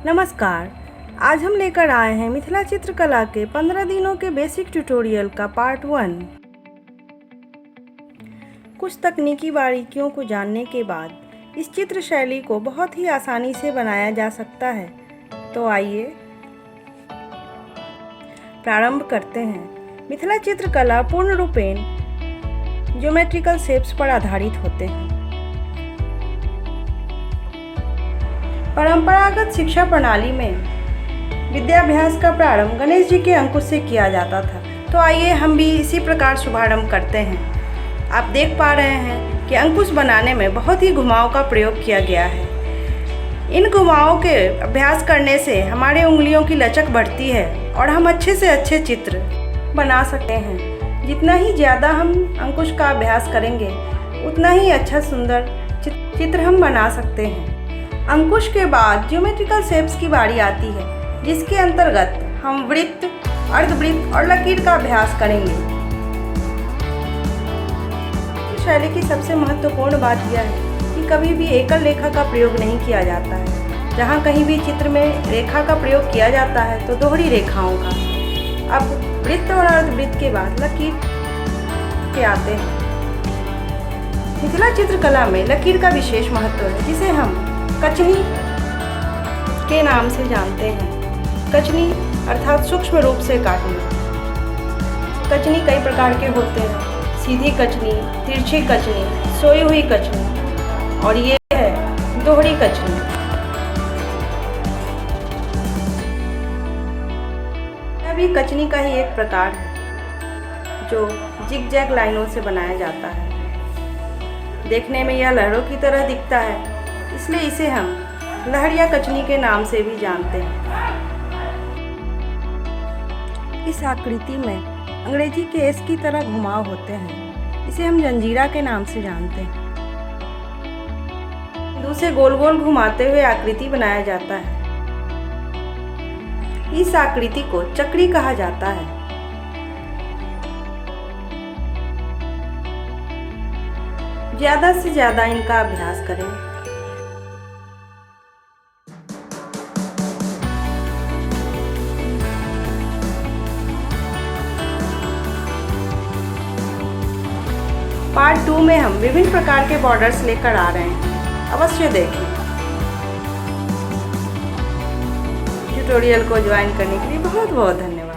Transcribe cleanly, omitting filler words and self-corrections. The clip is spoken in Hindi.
नमस्कार। आज हम लेकर आए हैं मिथिला चित्रकला के 15 दिनों के बेसिक ट्यूटोरियल का पार्ट 1। कुछ तकनीकी बारीकियों को जानने के बाद इस चित्र शैली को बहुत ही आसानी से बनाया जा सकता है। तो आइए प्रारंभ करते हैं। मिथिला चित्रकला पूर्ण रूपेण ज्योमेट्रिकल शेप्स पर आधारित होते हैं। परंपरागत शिक्षा प्रणाली में विद्याभ्यास का प्रारंभ गणेश जी के अंकुश से किया जाता था। तो आइए हम भी इसी प्रकार शुभारंभ करते हैं। आप देख पा रहे हैं कि अंकुश बनाने में बहुत ही घुमाव का प्रयोग किया गया है। इन घुमावों के अभ्यास करने से हमारे उंगलियों की लचक बढ़ती है और हम अच्छे से अच्छे चित्र बना सकते हैं। जितना ही ज़्यादा हम अंकुश का अभ्यास करेंगे उतना ही अच्छा सुंदर चित्र हम बना सकते हैं। अंकुश के बाद ज्योमेट्रिकल शेप्स की बारी आती है, जिसके अंतर्गत हम वृत्त, अर्धवृत्त और लकीर का अभ्यास करेंगे। इस शैली की सबसे महत्वपूर्ण बात यह है कि कभी भी एकल रेखा का प्रयोग नहीं किया जाता है। जहाँ कहीं भी चित्र में रेखा का प्रयोग किया जाता है तो दोहरी रेखाओं का। अब वृत्त और अर्धवृत्त के बाद लकीर के आते हैं। मिथिला चित्रकला में लकीर का विशेष महत्व है, जिसे हम कचनी के नाम से जानते हैं। कचनी अर्थात सूक्ष्म रूप से काटना। कचनी कई प्रकार के होते हैं, सीधी कचनी, तिरछी कचनी, सोई हुई कचनी और ये है दोहरी कचनी। यह भी कचनी का ही एक प्रकार है जो जिग-जैग लाइनों से बनाया जाता है। देखने में यह लहरों की तरह दिखता है, इसलिए इसे हम लहरिया कचनी के नाम से भी जानते हैं। इस आकृति में अंग्रेजी के एस की तरह घुमाव होते हैं। इसे हम जंजीरा के नाम से जानते हैं। बिंदु से गोल गोल घुमाते हुए आकृति बनाया जाता है। इस आकृति को चक्री कहा जाता है। ज्यादा से ज्यादा इनका अभ्यास करें। पार्ट 2 में हम विभिन्न प्रकार के बॉर्डर्स लेकर आ रहे हैं। अवश्य देखें। ट्यूटोरियल को ज्वाइन करने के लिए बहुत बहुत धन्यवाद।